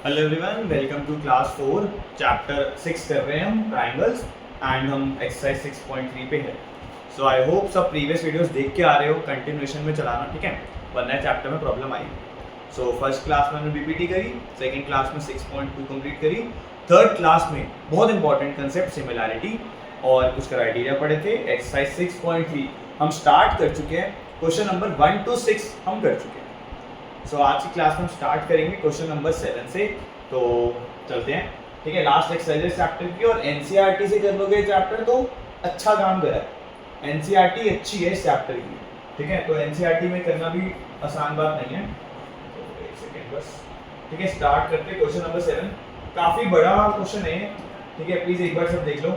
Hello everyone, welcome to class 4 chapter 6 कर रहे हैं हम ट्राइंगल्स एंड हम एक्सरसाइज 6.3 पे है। सो आई होप सब प्रीवियस वीडियोस देख के आ रहे हो, कंटिन्यूएशन में चलाना, ठीक है, वरना चैप्टर में प्रॉब्लम आई। सो फर्स्ट क्लास में हमने बीपीटी करी, सेकंड क्लास में 6.2 कंप्लीट करी, थर्ड क्लास में बहुत इंपॉर्टेंट कंसेप्ट सिमिलैरिटी और कुछ क्राइटेरिया पढ़े थे। एक्सरसाइज 6.3 हम स्टार्ट कर चुके हैं, क्वेश्चन नंबर 1 to 6 हम कर चुके हैं। सो आज की क्लास में हम स्टार्ट करेंगे क्वेश्चन नंबर 7 से। तो चलते हैं, ठीक है। लास्ट एक्सरसाइज चैप्टर की और एनसीईआरटी से कर लोगे चैप्टर तो अच्छा काम करा है। एनसीईआरटी अच्छी है इस चैप्टर की, ठीक है, तो एनसीईआरटी में करना भी आसान बात नहीं है। तो एक सेकेंड बस, ठीक है, स्टार्ट करते हैं क्वेश्चन नंबर 7। काफी बड़ा क्वेश्चन है, ठीक है, प्लीज एक बार सब देख लो।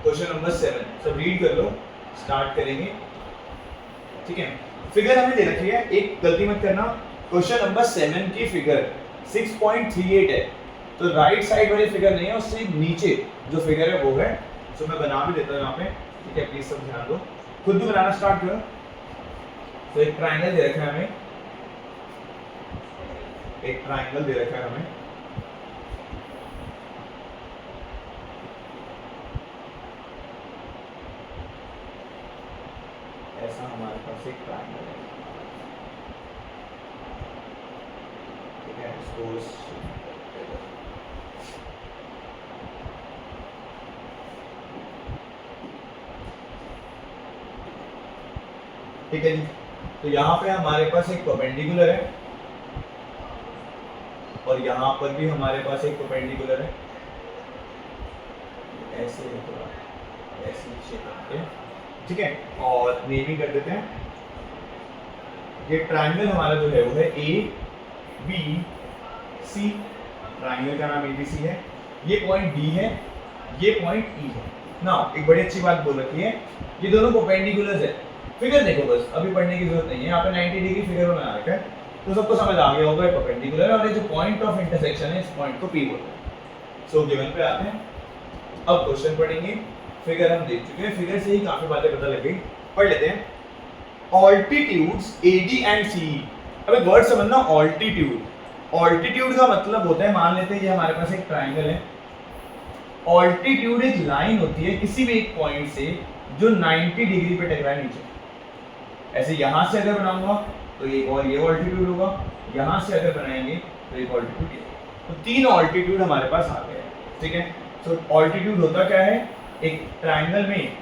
क्वेश्चन नंबर 7 सब रीड कर लो, स्टार्ट करेंगे, ठीक है। फिगर हमें दे रखी है, एक गलती मत करना, क्वेश्चन नंबर 7 की फिगर 6.38 है, तो राइट साइड वाली फिगर नहीं है, उससे नीचे जो फिगर है वो है। सो मैं बना भी देता हूँ यहाँ पे, ठीक है, प्लीज सब ध्यान दो, खुद भी बनाना स्टार्ट करो। तो एक ट्राइंगल दे रखा है हमें, एक ट्राइंगल दे रखा है हमें, ऐसा हमारे पास एक ट्राइंगल है, ठीक है। इसको ठीक है जी। तो यहाँ पे हमारे पास एक परपेंडिकुलर है और यहाँ पर भी हमारे पास एक परपेंडिकुलर है, ऐसे थोड़ा ऐसे शेप करके, ठीक है, और नेमिंग कर देते हैं। ये ट्राइंगल हमारा जो है वो है ए बी सी, ट्राइंगल का नाम एबीसी है। ये पॉइंट डी है, ये पॉइंट ई है ना। एक बड़ी अच्छी बात बोल रखी है, ये दोनों परपेंडिकुलर्स है। फिगर देखो बस, अभी पढ़ने की जरूरत नहीं है, यहाँ पे 90 डिग्री फिगर बना रखा है, तो सबको समझ आ गया होगा परपेंडिकुलर, और ये जो पॉइंट ऑफ इंटरसेक्शन है इस पॉइंट को पी बोलते हैं। सो गिवन पे आते हैं, अब क्वेश्चन पढ़ेंगे। फिगर हम देख चुके हैं, फिगर से ही काफी बातें पता लग गई, पढ़ लेते हैं। ऑल्टीट्यूड्स एडी एंड सी। अब एक वर्ड समझना, ऑल्टीट्यूड। ऑल्टीट्यूड का मतलब होता है, मान लेते हैं ये हमारे पास एक ट्राइंगल है। ऑल्टीट्यूड एक लाइन होती है किसी भी एक पॉइंट से जो 90 डिग्री पे टकराए नीचे। ऐसे यहां से अगर बनाऊंगा तो ये और ये ऑल्टीट्यूड होगा, यहां से अगर बनाएंगे तो एक ऑल्टीट्यूड ये, तो तीन ऑल्टीट्यूड हमारे पास आ गए, ठीक है। तो ऑल्टीट्यूड होता क्या है, एक ट्राइंगल में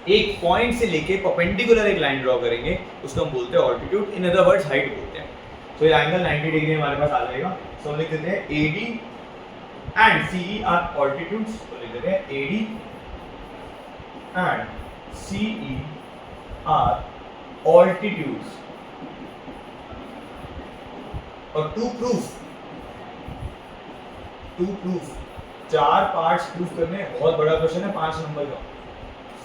एक पॉइंट से लेके परपेंडिकुलर एक लाइन ड्रॉ करेंगे, उसको हम बोलते हैं altitude, in other words height बोलते हैं। तो ये एंगल 90 डिग्री हमारे पास आ जाएगा। सो हम लिख देते हैं AD and CE are altitudes, तो लिख देते हैं AD and CE are altitudes. और टू प्रूफ चार पार्ट्स प्रूफ करने हैं, बहुत बड़ा क्वेश्चन है 5 नंबर का।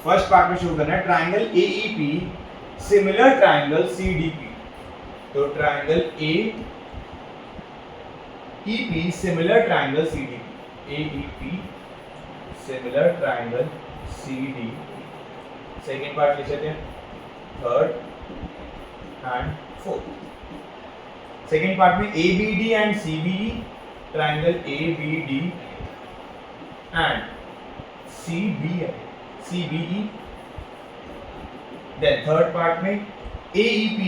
फर्स्ट पार्ट में शुरू करना है, triangle AEP similar triangle CDP. तो triangle AEP similar triangle CDP, AEP similar triangle CDP. Second part लिख लेते हैं, third and fourth. Second part में ABD and CBE, triangle ABD and CBE। Then third part में AEP,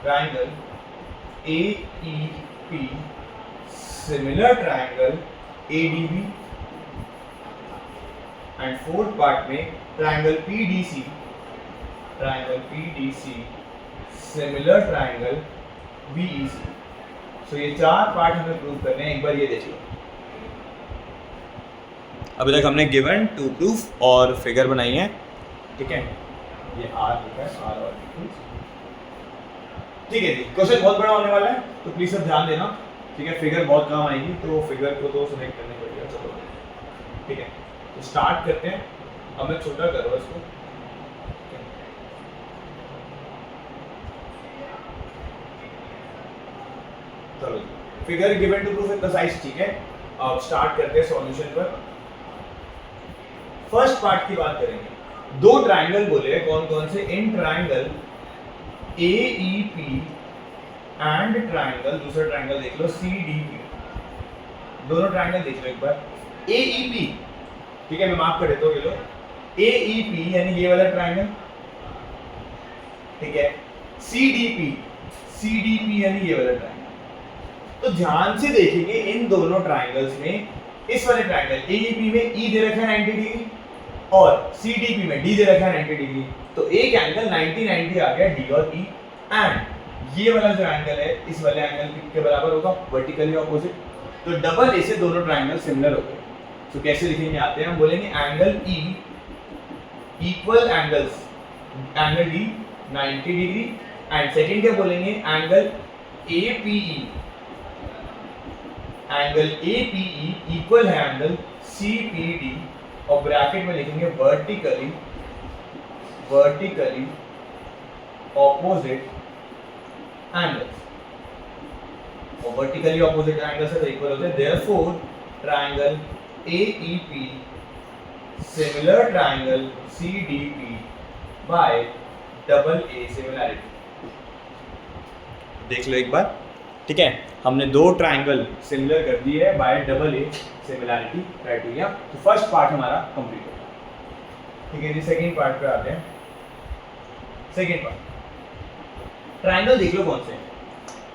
triangle AEP similar triangle ADB। And fourth part में triangle PDC, similar triangle BEC। सो ये चार part हमें प्रूव करने हैं। एक बार ये देख लो, अभी तक हमने गिवन, टू प्रूफ और फिगर बनाई है, ठीक है। ये आर लिखा है, आर और ठीक है जी। क्वेश्चन बहुत बड़ा होने वाला है, तो प्लीज सब ध्यान देना, ठीक है। फिगर बहुत काम आएगी, तो फिगर को तो सिलेक्ट करने पड़ेगा, चलो ठीक है। तो स्टार्ट करते हैं, अब मैं छोटा कर रहा हूँ इसको, चलो। Figure given to proof exercise, ठीक है। अब स्टार्ट करते हैं सॉल्यूशन पर। फर्स्ट पार्ट की बात करेंगे, दो ट्राइंगल बोले, कौन कौन से, in triangle AEP and triangle, दूसरा ट्राइंगल देख लो CDP, दोनों ट्राइंगल देख लो एक बार। AEP, ठीक है मैं मार्क कर देता हूँ, ये लो AEP यानी ये वाला ट्राइंगल, ठीक है। CDP यानी ये वाला ट्राइंगल। तो ध्यान से देखेंगे इन दोनों ट्राइंगल्स में, इस वाले ट्राइंगल AEP में E दे रखा है 90 डिग्री और CDP में D दे रखा है 90 डिग्री, तो एक एंगल 90-90 आ गया D और E, एंड ये वाला जो एंगल है इस वाले एंगल के बराबर होगा, वर्टिकली ऑपोजिट। तो डबल ए से दोनों ट्राइंगल सिमिलर हो गए। तो कैसे लिखेंगे आते हैं, हम बोलेंगे angle E equal angles, angle D 90 degree, and second क्या बोलेंगे, angle APE, angle APE equal है एंगल CPD, और ब्रैकेट में लिखेंगे वर्टिकली ऑपोजिट एंगल्स, और वर्टिकली ऑपोजिट एंगल से इक्वल होते हैं। Therefore triangle AEP similar triangle CDP bye double A similarity. देख लो एक बार, ठीक है, हमने दो ट्रायंगल सिमिलर कर दिए है bye double A similarity criteria. तो फर्स्ट पार्ट हमारा कंप्लीट हो गया, ठीक है जी। सेकंड पार्ट पे आते हैं। सेकंड पार्ट, ट्रायंगल देख लो कौन से हैं,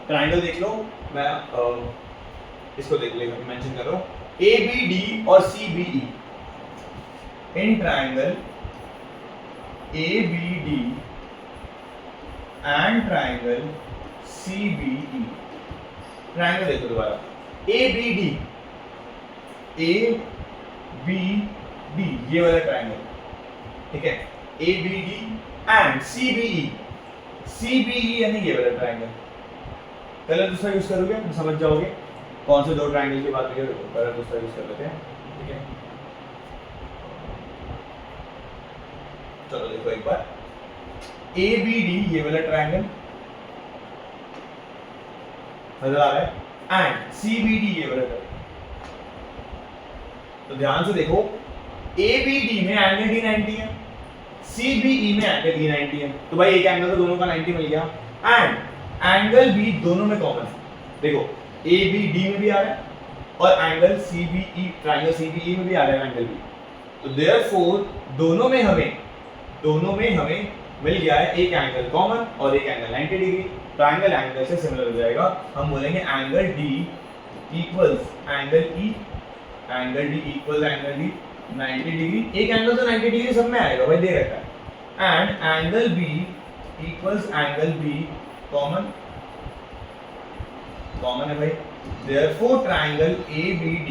ट्रायंगल देख लो, मैं इसको देख लेगा, मेंशन करो ABD और CBE। In triangle ABD and triangle CBE, triangle देखो दोबारा, ABD ये वाला ट्रायंगल, ठीक है, ABD एंड CBE यानी ये वाला ट्रायंगल। कलर दूसरा यूज करोगे तो समझ जाओगे कौन से दो ट्रायंगल की बात करें, कलर दूसरा यूज कर लेते हैं, ठीक है। चलो देखो एक बार, ABD ये वाला ट्रायंगल नजर आ रहा है, एंड CBD ये वाला ट्रायंगल। तो ध्यान से देखो, ABD में एंगल D 90 है, CBE में एंगल E 90 है, तो भाई एक एंगल तो दोनों का 90 मिल गया, एंड एंगल B दोनों में कॉमन है। देखो ABD में भी आ रहा है और एंगल CBE, ट्रायंगल CBE में भी आ रहा है एंगल B। तो देयरफॉर दोनों में हमें मिल गया है एक एंगल कॉमन और एक एंगल 90 डिग्री। ट्रायंगल एंगल से सिमिलर हो जाएगा, हम बोलेंगे angle D equals angle E, angle D equals angle D 90 degree. एक एंगल तो 90 डिग्री सब में आएगा भाई, दे रखा है, and angle B equals angle B common है भाई। Therefore triangle ABD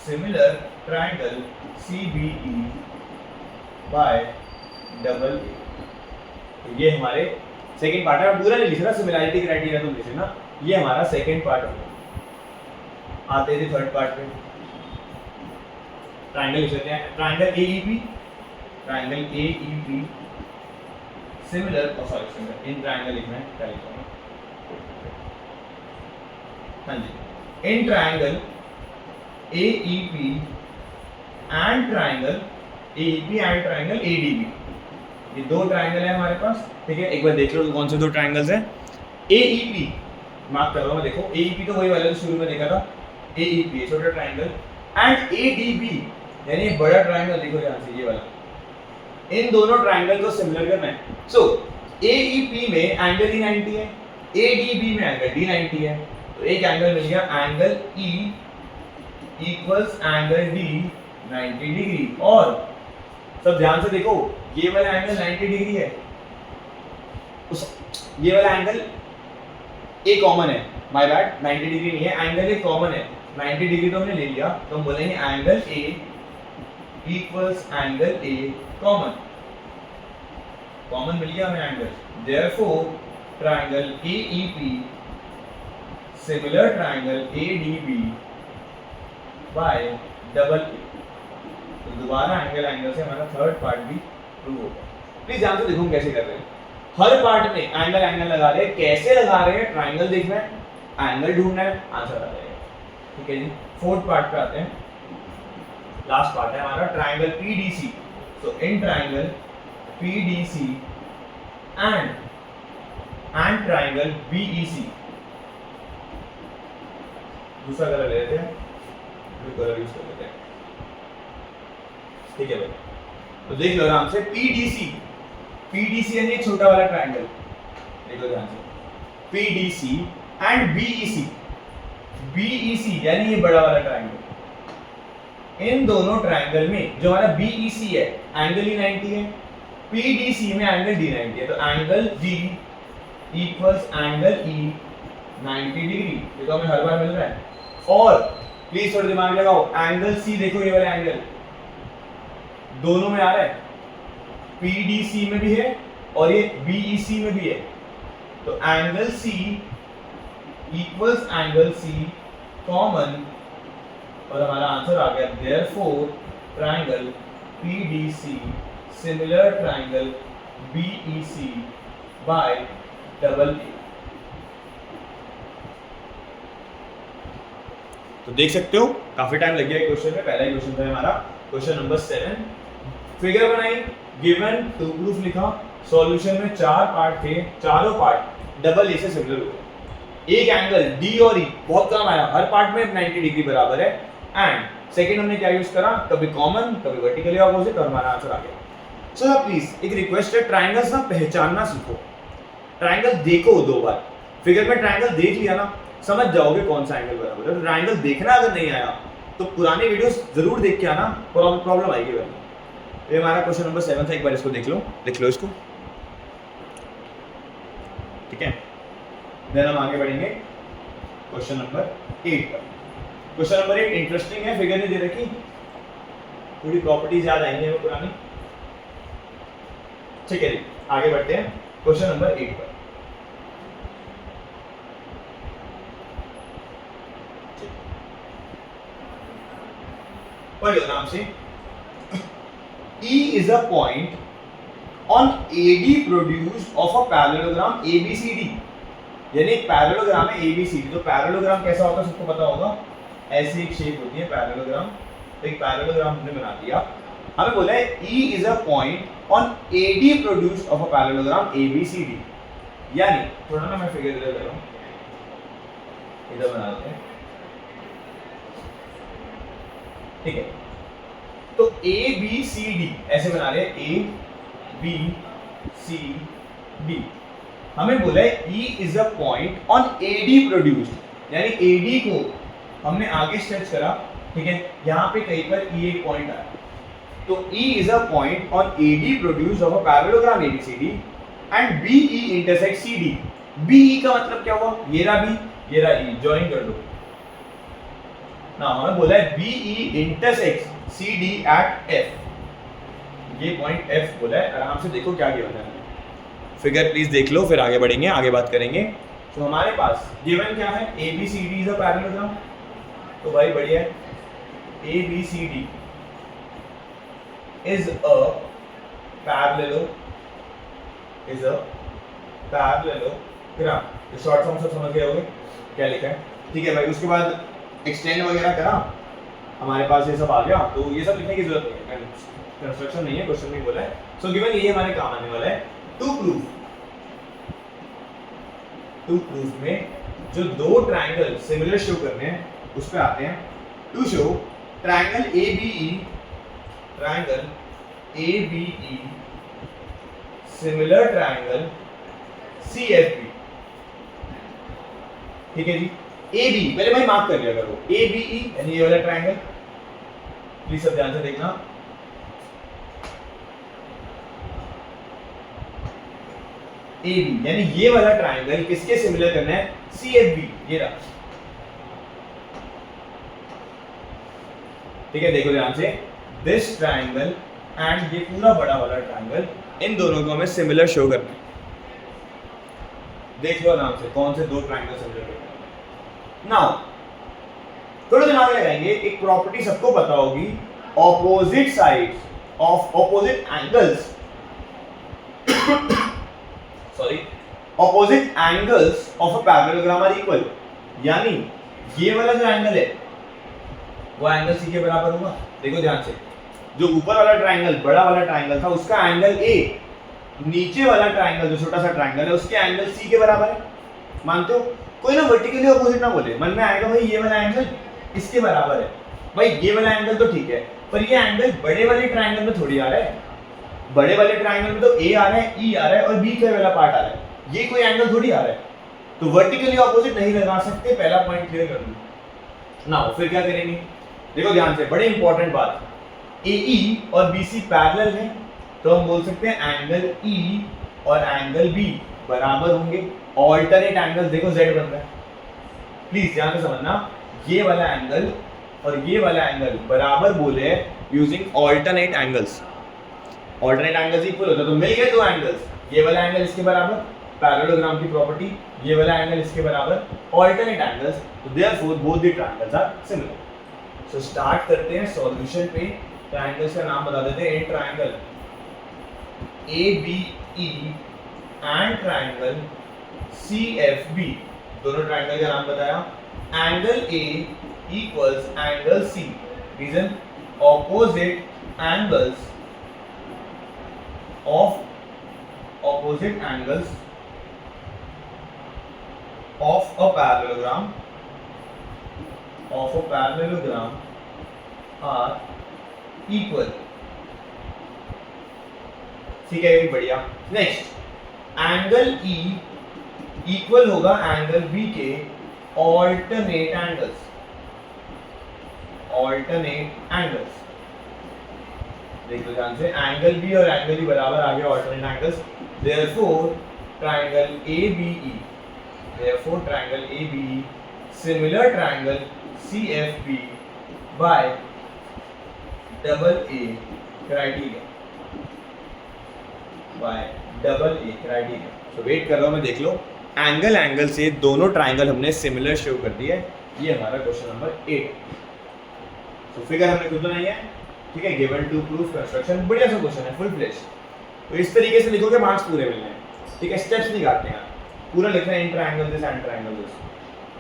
similar triangle CBE bye double A। तो ये हमारे सेकंड पार्ट है, पूरा नहीं लिखना, सिमिलैरिटी क्राइटेरिया तुम लिखे ना, ये हमारा सेकंड पार्ट होगा। आते थे थर्ड पार्ट पे, ट्रायंगल लिख लेते हैं, ट्रायंगल AEP सिमिलर, इन ट्रायंगल लिखना है, क्या लिखना है, हाँ जी, इन triangle AEP and triangle ADB, ये दो ट्रायंगल है हमारे पास, ठीक है। एक बार देख लो कौन से दो ट्रायंगल्स हैं। AEP मार्क कर रहा हूं मैं, देखो AEP तो वही वाला जो शुरू में देखा था, AEP ये छोटा ट्रायंगल, एंड ADB यानी ये बड़ा ट्रायंगल, देखो ध्यान से ये वाला, इन दोनों ट्रायंगल को सिमिलर करना है। सो AEP में एंगल E 90 है, ADB में एंगल D 90 है, तो एक एंगल मिल गया angle E equals angle D 90 degree. और सब ध्यान से देखो, ये वाला एंगल 90 डिग्री है, ये वाला एंगल A कॉमन है, माय बैड 90 डिग्री नहीं है, एंगल A कॉमन है, 90 डिग्री तो हमने ले लिया, तो हम बोलेंगे angle A equals angle A common मिल गया हमें angle. Therefore triangle AEP similar triangle ADB by double A। तो दोबारा एंगल से हमारा थर्ड पार्ट भी प्रूव होगा। प्लीज ध्यान से देखो कैसे कर रहे हैं, हर पार्ट में एंगल लगा रहे हैं, कैसे लगा रहे हैं, ट्रायंगल देखना है, एंगल ढूंढना है, आंसर आ जाएगा, ठीक है जी। फोर्थ पार्ट पे आते हैं, लास्ट पार्ट है हमारा ट्रायंगल PDC। तो in triangle PDC and and triangle BEC. दूसरा कलर ले लेते हैं, ब्लू कलर यूज कर लेते हैं, ठीक है भाई। तो देख लो आराम से, पीडीसी, पीडीसी यानी छोटा वाला ट्राइंगल, देख लो ध्यान से, पीडीसी एंड बीईसी, बीईसी यानी ये बड़ा वाला ट्राइंगल, इन दोनों ट्राइंगल में जो हमारा बीईसी है एंगल ही 90 है, पीडीसी में एंगल डी 90 है, तो angle D equals angle E 90 degree, ये तो हमें हर बार मिल रहा है। और प्लीज थोड़ा दिमाग लगाओ, एंगल सी देखो, ये वाला एंगल दोनों में आ रहा है, पीडीसी में भी है और ये बीईसी में भी है, तो angle C equals angle C common, और हमारा आंसर आ गया therefore triangle PDC similar triangle BEC by double A. तो देख सकते हो काफी टाइम लग गया क्वेश्चन में। पहला ही क्वेश्चन था हमारा क्वेश्चन नंबर 7, फिगर बनाई, गिवन टू प्रूफ लिखा, सॉल्यूशन में 4 पार्ट थे, चारों पार्ट डबल ए से सिमिलर हुए, एक एंगल डी और ई बहुत कम आया, हर पार्ट में 90 डिग्री बराबर है, एंड सेकंड हमने क्या यूज करा, कभी कॉमन कभी वर्टिकली ऑपोजिट, और हमारा आंसर आ गया। सो प्लीज एक रिक्वेस्ट है, ट्राइंगल्स ना पहचानना सीखो, ट्राइंगल देखो 2 बार, फिगर में ट्राइंगल देख लिया ना समझ जाओगे कौन सा एंगल बराबर है। ट्राइंगल देखना अगर नहीं आया तो पुरानी वीडियोस जरूर देख के आना, प्रॉब्लम आएगी वरना। ये हमारा क्वेश्चन नंबर 7 था, एक बार इसको देख लो, लिख लो इसको, ठीक है। देन हम आगे बढ़ेंगे क्वेश्चन नंबर 8 पर। क्वेश्चन नंबर 8 इंटरेस्टिंग है, फिगर नहीं दे रखी, थोड़ी प्रॉपर्टीज याद आएंगी हमें पुरानी, ठीक है जी। आगे बढ़ते हैं क्वेश्चन नंबर 8 पर। पढ़िए आराम से, E is a point on AD produced of a parallelogram ABCD, यानी एक पैरेललोग्राम है ABCD। तो पैरेललोग्राम कैसा होता है सबको पता होगा, ऐसी एक शेप होती है पैरेललोग्राम। तो एक पैरेललोग्राम हमने बना दिया, हमें बोला है E is a point on AD produced of a parallelogram ABCD, यानी थोड़ा ना मैं फिगर इधर कर रहा हूं, इधर बना देते हैं, ठीक है। तो ए बी सी डी ऐसे बना रहे हैं, ए बी सी डी, हमें बोला है E is a point on AD produced, यानी AD को हमने आगे स्ट्रेच करा, ठीक है, यहाँ पे कहीं पर E एक पॉइंट आया, तो E is a point on AD produced of a parallelogram ABCD and BE intersects CD। BE का मतलब क्या हुआ, ये रहा B, ये रहा E, ज्वाइन कर दो ना। हमें बोला है BE intersects CD at F, ये पॉइंट F बोला है, आराम से देखो क्या गिवन है, फिगर प्लीज देख लो, फिर आगे बढ़ेंगे, आगे बात करेंगे। तो हमारे पास गिवन क्या है, ABCD इज अ पैरेललोग्राम, तो भाई बढ़िया है, ABCD इज अ पैरेललोग्राम, तो शॉर्ट फॉर्म सब समझ गए होंगे क्या लिखा है, ठीक है भाई। उसके बाद एक्सटेंड वगैरह करा, हमारे पास ये सब आ गया, तो ये सब लिखने की जरूरत नहीं है, कंस्ट्रक्शन नहीं है, क्वेश्चन नहीं बोला है। सो गिवन ये हमारे काम आने वाला है। टू प्रूफ में जो 2 ट्राइंगल सिमिलर शो करने हैं उस पे आते हैं। To show triangle ABE similar triangle CFB, ठीक है जी। AB पहले भाई मार्क कर लिया करो, ABE यानी ये वाला ट्राइंगल, प्लीज सब ध्यान से देखना, AB यानी ये वाला ट्राइंगल किसके सिमिलर करना है, CFB, ये रहा, ठीक है। देखो ध्यान से, दिस ट्राइंगल एंड ये पूरा बड़ा वाला ट्राइंगल, इन दोनों को हमें सिमिलर शो करना है। देख लो आराम से कौन से 2 ट्राइंगल सिमिलर करना है। नाउ थोड़ा दिमाग लगाएंगे, एक प्रॉपर्टी सबको पता होगी, opposite sides of opposite angles opposite angles of a parallelogram are equal, यानी ये वाला जो एंगल है वो एंगल सी के बराबर होगा। देखो ध्यान से, जो ऊपर वाला ट्राइंगल बड़ा वाला ट्राइंगल था उसका एंगल ए नीचे वाला ट्राइंगल जो छोटा सा ट्राइंगल है उसके एंगल सी के बराबर है, मानते हो? कोई ना वर्टिकली अपोजिट ना बोले, मन में आएगा भाई ये वाला एंगल इसके बराबर है, भाई ये वाला एंगल तो ठीक है, पर ये एंगल बड़े वाले ट्राइंगल में थोड़ी आ रहा है। बड़े वाले ट्राइंगल में तो ए आ रहा है, ई आ रहा है और बी के वाला पार्ट आ रहा है, ये कोई एंगल थोड़ी आ रहा है, तो वर्टिकली ऑपोजिट नहीं लगा सकते, पहला पॉइंट क्लियर कर दो ना। फिर क्या करेंगे, देखो ध्यान से, बड़ी इंपॉर्टेंट बात, AE और BC पैरेलल है, तो हम बोल सकते हैं एंगल E और एंगल B बराबर होंगे। ऑल्टरनेट एंगल देखो Z बन रहा है, प्लीज ध्यान से समझना, ये वाला एंगल और ये वाला एंगल बराबर बोले using alternate angles. Alternate angles equal होता है तो मिल गए दो एंगल्स, ये वाला एंगल इसके बराबर, पैरेललोग्राम की प्रॉपर्टी, ये वाला एंगल इसके बराबर, ऑल्टरनेट एंगल्स, तो therefore both the triangles are similar. So start करते हैं सॉल्यूशन पे। ट्रायंगल्स का नाम बता देते हैं, एक triangle ABE and triangle CFB, दोनों ट्रायंगल का नाम बताया। Angle A equals angle C, reason opposite angles of opposite angles of a parallelogram are equal। ठीक है, बढ़िया। नेक्स्ट, एंगल E इक्वल होगा एंगल B के ऑल्टरनेट एंगल्स, देख लो ध्यान से, एंगल B और एंगल E बराबर आ गया alternate angles, therefore triangle ABE similar triangle CFB bye double A criteria, तो वेट कर रहा हूं मैं, देख लो, एंगल से दोनों ट्रायंगल हमने सिमिलर शो कर दिया है। ये हमारा क्वेश्चन नंबर 8। तो फिगर हमने खुद बनाई है, ठीक है, गिवन टू प्रूफ कंस्ट्रक्शन, बढ़िया सा क्वेश्चन है, फुल फ्लेश। तो इस तरीके से लिखोगे मार्क्स पूरे मिलने हैं, ठीक है, स्टेप्स नहीं काटने हैं, पूरा लिखना है, in triangle this and triangle this.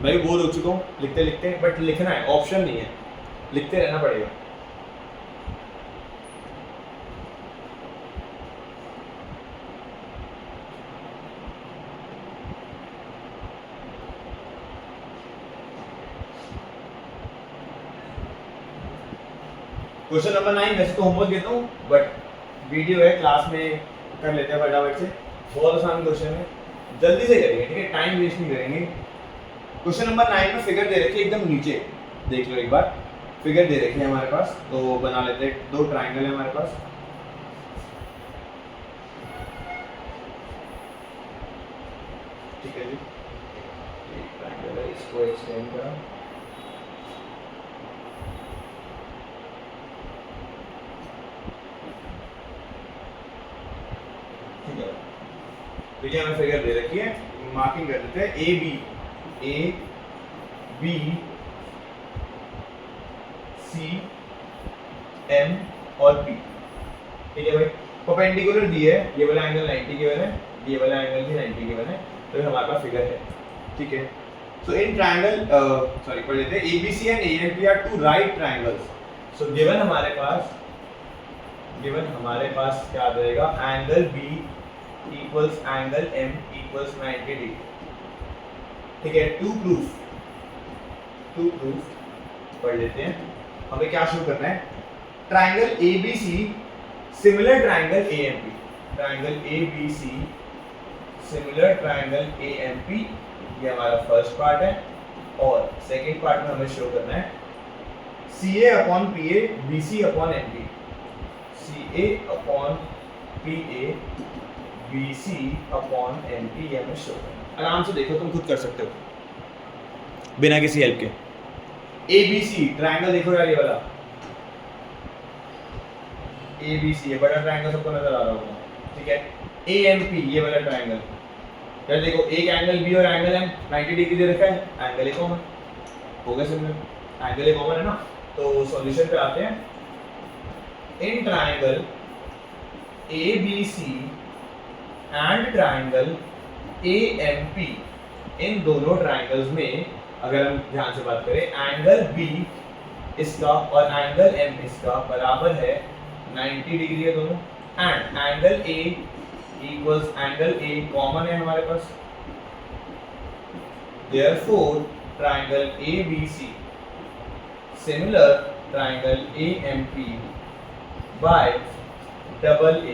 मैं भी बोर हो चुका हूँ लिखते लिखते, बट लिखना है, ऑप्शन नहीं है, लिखते रहना पड़ेगा। क्वेश्चन नंबर 9 वैसे तो होमवर्क देता हूँ, बट वीडियो है, क्लास में कर लेते हैं फटाफट से, बहुत आसान क्वेश्चन है, जल्दी से करेंगे, ठीक है, टाइम वेस्ट नहीं करेंगे। क्वेश्चन नंबर 9 में फिगर दे रखी है एकदम नीचे, देख लो एक बार, फिगर दे रखी है हमारे पास, तो बना लेते हैं, दो ट्राइंगल है हमारे पास, ठीक है जी, एक ट्राइंगल है, इसको एक्सटेंड करा, तो ये हमें फिगर दे रखी है, मार्किंग कर देते हैं, A B C M और P, ठीक है भाई, परपेंडिकुलर दी है, ये वाला एंगल 90 के बने, ये वाला एंगल भी 90 के बने, तो ये हमारे पास फिगर है, ठीक है। सो इन ट्रायंगल, सॉरी पढ़ लेते हैं, ABC and AMP are two right triangles, so given हमारे पास क्या आ जाएगा, angle B equals angle M equals 90 degree, ठीक है। टू प्रूफ पढ़ लेते हैं, हमें क्या शुरू करना है, triangle ABC similar triangle AMP, triangle ABC similar triangle AMP, ये हमारा फर्स्ट पार्ट है, और सेकंड पार्ट में हमें शो करना है CA upon PA BC upon MP, CA upon PA BC upon MP, ये हमें शो करना है। आराम से देखो, तुम खुद कर सकते हो बिना किसी हेल्प के। ABC ट्रायंगल देखो यार, ये वाला ABC, ये बड़ा ट्रायंगल सबको नजर आ रहा होगा, ठीक है। AMP ये वाला ट्रायंगल, यार देखो, एक एंगल B और एंगल M 90 डिग्री दे रखा है, एंगल ए कॉमन हो गया, सिमिलर एंगल ए कॉमन है ना। तो सॉल्यूशन पे आते हैं, in triangle ABC and triangle AMP, इन दोनों ट्रायंगल्स में अगर हम ध्यान से बात करें, एंगल B इसका और एंगल M इसका बराबर है 90 डिग्री है दोनों, and angle A equals angle A common है हमारे पास, therefore triangle ABC similar triangle AMP by double A.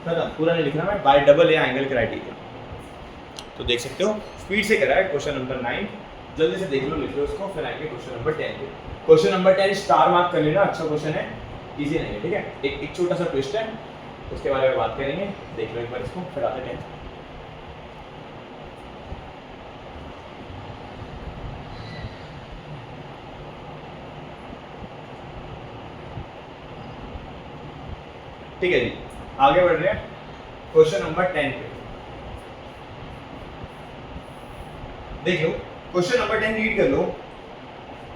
खत्म, पूरा नहीं लिखना मैं, by double A angle criteria. तो देख सकते हो स्पीड से करा है क्वेश्चन नंबर 9, जल्दी से देख लो, लिख लो इसको, फिर आएंगे क्वेश्चन नंबर 10 पे। क्वेश्चन नंबर 10 स्टार मार्क कर लेना, अच्छा क्वेश्चन है, इजी नहीं है, ठीक है। एक छोटा सा ट्विस्ट है, उसके बारे में बात करेंगे, देख लो एक बार इसको, फिर आते हैं 10। ठीक है जी, आगे बढ़ रहे हैं क्वेश्चन नंबर 10 पे। देख लो क्वेश्चन नंबर 10 रीड कर लो।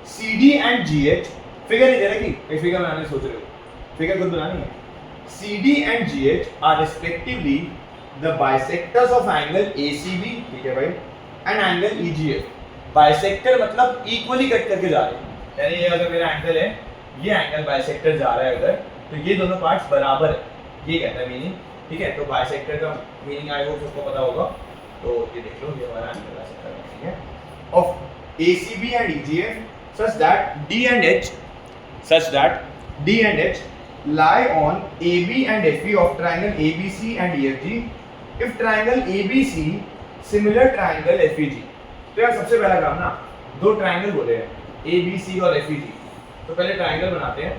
CD एंड GH, फिगर नहीं दे रहा कि फिगर बनाने सोच रहे हो, फिगर खुद बनानी है। CD and GH are respectively the bisectors of angle ACB, ठीक है भाई, एंड एंगल EGF। बाइसेक्टर मतलब इक्वली कट करके जा रहे हैं, यानी ये अगर मेरा एंगल है, ये एंगल बाइसेक्टर जा रहा है अगर, तो ये दोनों पार्ट्स बराबर है, ये कहता है मीनिंग, ठीक है। तो बाइसेक्टर का मीनिंग आई होप सबको पता होगा, तो ये देख लो, ये हमारा एंगल बाइसेक्टर है, ठीक है, of ACB and EGF such that D and H lie on AB and FE of triangle ABC and EFG if triangle ABC similar triangle FEG। तो यार सबसे पहला काम ना, दो ट्रायंगल बोले हैं ABC और FEG, तो पहले ट्रायंगल बनाते हैं,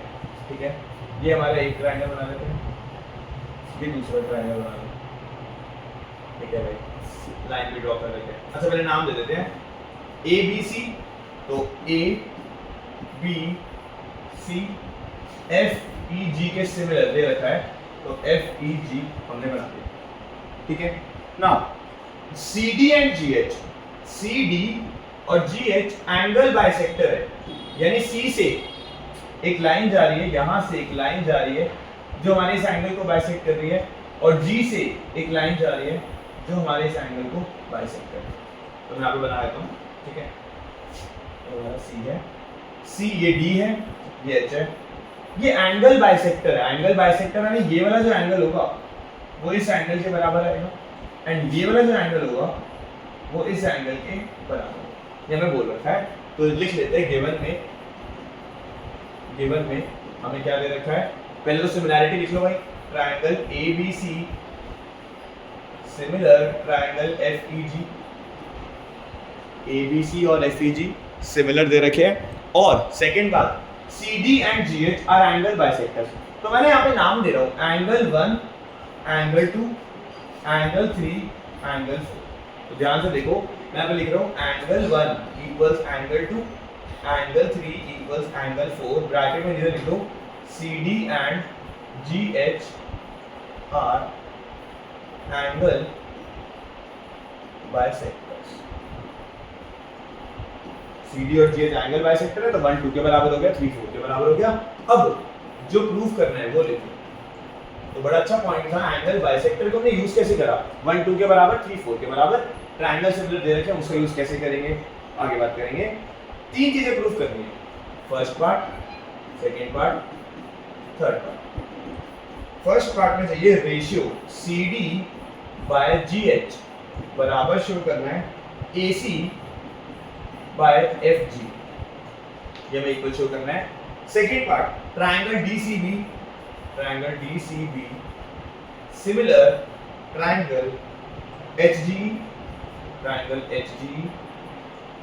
ठीक है। ये हमारा एक ट्रायंगल बना लेते हैं, ये दूसरा ट्रायंगल बना लेते हैं, ठीक है भाई, लाइन भी ड्रॉ कर लेते हैं। अच्छा पहले नाम दे देते हैं ABC, तो A B C F E G के सिमिलर दे रखा है, तो F E G हमने बना दिया, ठीक है। Now CD and GH, CD और GH एंगल बाइसेक्टर है, यानी C से एक लाइन जा रही है, यहां से एक लाइन जा रही है जो हमारे इस एंगल को बाइसेक्ट कर रही है, और G से एक लाइन जा रही है जो हमारे इस एंगल को बाइसेक्ट कर रही है। तो मैं आपको बना देता हूं, ठीक है। तो हमारा C है, C ये D है, ये H है, ये एंगल बाइसेक्टर है। एंगल बाइसेक्टर यानी ये वाला जो एंगल होगा वो इस एंगल के बराबर आएगा, एंड ये वाला जो एंगल होगा वो इस एंगल के बराबर, ये हमें बोल रखा है। तो लिख लेते हैं गिवन में हमें क्या दे रखा है, पहले तो सिमिलैरिटी लिख लो भाई, triangle ABC similar triangle FEG, ABC और FEG सिमिलर दे रखे हैं। और सेकंड बात, CD and GH R angle bisectors, तो मैंने यहाँ पे नाम दे रहा हूँ एंगल 1, एंगल 2, एंगल 3, एंगल 4। तो ध्यान से देखो, मैं यहाँ पे लिख रहा हूँ angle 1 equals angle 2, angle 3 equals angle 4, bracket में इधर लिख दो CD and GH R angle bisectors. CD और GH एंगल बाइसेक्टर है, तो 1 2 के बराबर हो गया, 3 4 के बराबर हो गया। अब जो प्रूफ करना है वो लिखो, तो बड़ा अच्छा पॉइंट था, एंगल बाइसेक्टर को हमने यूज कैसे करा, 1 2 के बराबर, 3 4 के बराबर, ट्रायंगल सिमिलर दे रखे हैं, उसका यूज कैसे करेंगे आगे बात करेंगे। तीन चीजें प्रूफ करनी है, first part, second part, third part. First part में चाहिए रेशियो CD बाय GH बराबर शो करना है AC बाय FG, ये हमें इक्वल शो करना है। Second part, triangle DCB similar triangle HG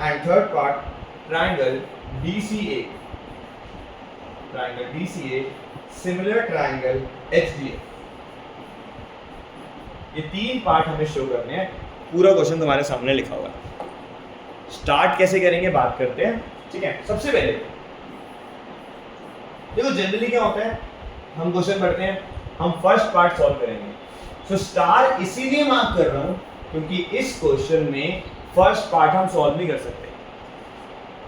and third part triangle DCA similar triangle HDF। ये तीन पार्ट हमें शो करने हैं, पूरा क्वेश्चन तुम्हारे सामने लिखा हुआ है। स्टार्ट कैसे करेंगे बात करते हैं, ठीक है। सबसे पहले देखो जनरली क्या होता है, हम क्वेश्चन पढ़ते हैं, हम फर्स्ट पार्ट सॉल्व करेंगे। सो स्टार इसीलिए मार्क कर रहा हूं क्योंकि इस क्वेश्चन में फर्स्ट पार्ट हम सॉल्व नहीं कर सकते,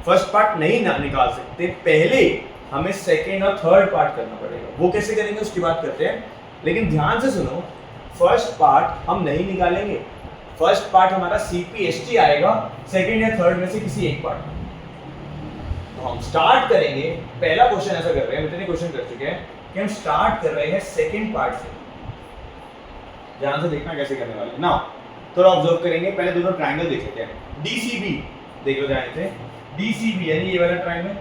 फर्स्ट पार्ट नहीं निकाल सकते, पहले हमें सेकेंड और थर्ड पार्ट करना पड़ेगा। वो कैसे करेंगे उसकी बात करते हैं, लेकिन ध्यान से सुनो, फर्स्ट पार्ट हम नहीं निकालेंगे, फर्स्ट पार्ट हमारा CPST आएगा सेकेंड या थर्ड में से किसी एक पार्ट। तो हम स्टार्ट करेंगे, पहला क्वेश्चन ऐसा कर रहे हैं, इतने क्वेश्चन कर चुके हैं कि हम स्टार्ट कर रहे हैं सेकेंड पार्ट से, ध्यान से देखना कैसे करने वाले ना, थोड़ा ऑब्जर्व करेंगे। पहले दोनों ट्रायंगल देख लेते हैं। डीसीबी देख लो ध्यान से, डीसीबी यानी ये वाला ट्रायंगल,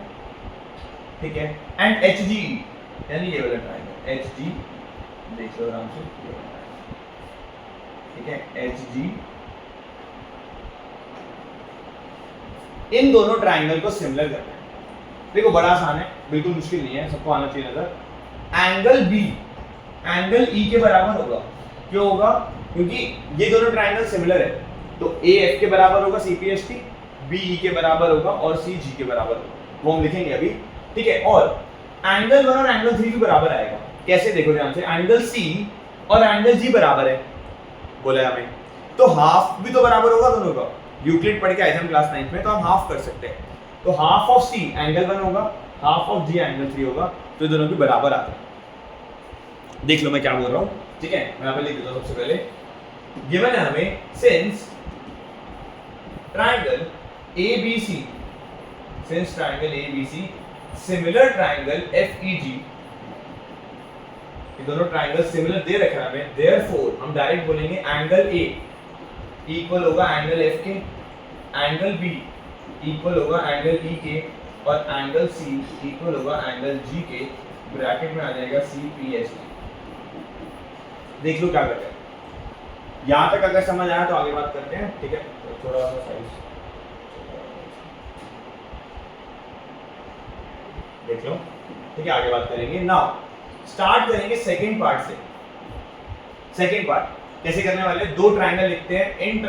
ठीक है, एंड एचजीई यानी ये वाला ट्रायंगल, एचजी देख लो आराम से, ठीक है, एचजी। इन दोनों ट्रायंगल को सिमिलर करना है। देखो बड़ा आसान है, बिल्कुल मुश्किल नहीं है, सबको आना चाहिए नजर। एंगल बी एंगल ई के बराबर होगा। क्यों होगा? क्योंकि ये दोनों ट्रायंगल सिमिलर है, तो ए एफ के बराबर होगा सीपीएसटी, बी ई के बराबर होगा और सी जी के बराबर होगा, वो हम लिखेंगे अभी, ठीक है। और एंगल 1 और एंगल 3 भी बराबर आएगा। कैसे? देखो ध्यान से, एंगल सी और एंगल जी बराबर है बोला है हमें, तो हाफ भी तो बराबर होगा दोनों का। यूक्लिड पढ़ के आए थे हम क्लास 9 में, तो हम हाफ कर सकते हैं। तो हाफ ऑफ सी एंगल 1 होगा, हाफ ऑफ जी एंगल 3 होगा, तो दोनों के बराबर आते हैं। देख लो मैं क्या बोल रहा हूँ, ठीक है। मैं यहाँ पे लिख देता हूँ सबसे पहले, गिवन है हमें since triangle ABC, since triangle ABC similar triangle FEG, ये दोनों ट्रायंगल सिमिलर दे रखा है हमें, देयरफॉर हम डायरेक्ट बोलेंगे एंगल A इक्वल होगा एंगल F के, एंगल B इक्वल होगा एंगल E के, और एंगल C इक्वल होगा एंगल G के, ब्रैकेट में आ जाएगा CPST। देख लो क्या करते हैं, यहां तक अगर समझ आया तो आगे बात करते हैं, ठीक है। तो थोड़ा सा साइज देख लो, ठीक है, आगे बात करेंगे। नाउ स्टार्ट करेंगे सेकंड पार्ट से। सेकंड पार्ट कैसे करने वाले? दो ट्रायंगल लिखते हैं। इन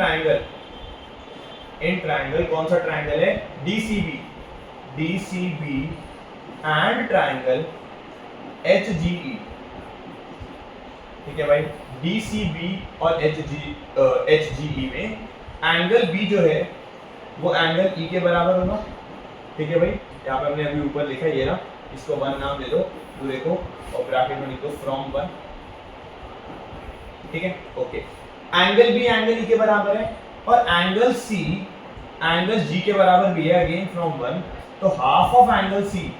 ट्रायंगल कौन सा ट्रायंगल है? डीसीबी एंड ट्रायंगल एचजीई, ठीक है भाई। डीसीबी और एचजीई में एंगल बी जो है वो एंगल ई के बराबर होगा, ठीक है भाई। यहाँ पे हमने अभी ऊपर लिखा है ये ना, इसको 1 नाम दे दो पूरे को, और ब्रैकेट में लिख दो फ्रॉम 1, ठीक है, okay. Angle B angle E के बराबर है, और एंगल सी एंगल जी के बराबर भी है, अगेन फ्रॉम 1, तो half of angle C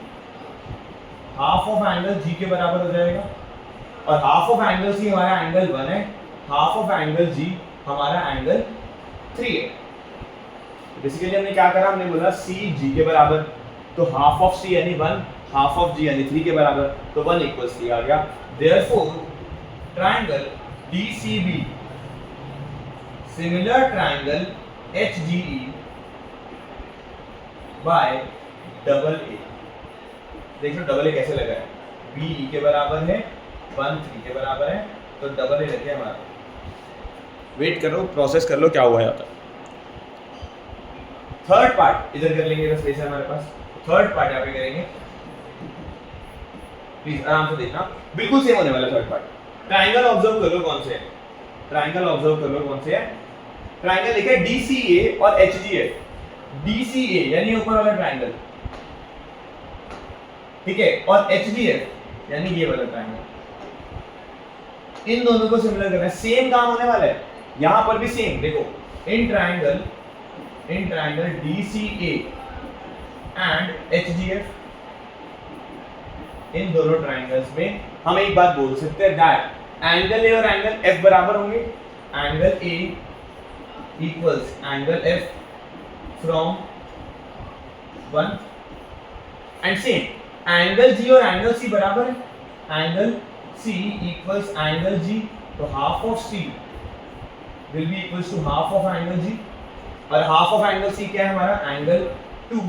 half of angle G के बराबर हो जाएगा, और हाफ ऑफ एंगल सी हमारा एंगल 1 है, हाफ ऑफ एंगल जी हमारा एंगल 3 है। बेसिकली हमने क्या करा, हमने बोला सी जी के बराबर, तो हाफ ऑफ सी यानी 1, हाफ ऑफ जी यानी 3 के बराबर, तो 1 इक्वल 3 आ गया। Therefore triangle DCB similar triangle HGE bye double ए। देख लो डबल ए कैसे लगा है, बी ई के बराबर है, 1 3 के बराबर है, तो डबल ए लग गया हमारा। वेट करो, प्रोसेस कर लो क्या हुआ है आता। थर्ड पार्ट इधर कर लेंगे, स्पेस है हमारे पास, थर्ड पार्ट यहाँ पे करेंगे, प्लीज आराम से देखना, बिल्कुल सेम होने वाला थर्ड पार्ट। ट्रायंगल ऑब्जर्व कर लो कौन से है, ट्रायंगल ऑब्जर्व कर लो कौन से है। ट्रायंगल लिखे DCA और HGF। DCA यानी ऊपर वाला ट्रायंगल, ठीक है, और HGF यानी ये वाला ट्रायंगल, इन दोनों को सिमिलर करना है, सेम काम होने वाला है। यहां पर भी सेम, देखो in triangle DCA and HGF, इन दोनों ट्रायंगल्स में हम एक बात बोल सकते हैं दैट एंगल ए और एंगल एफ बराबर होंगे, angle A equals angle F from 1, and same angle G और एंगल सी बराबर है, angle C equals angle G, तो half of C will be equals to half of angle G, और half of angle सी क्या है हमारा, angle 2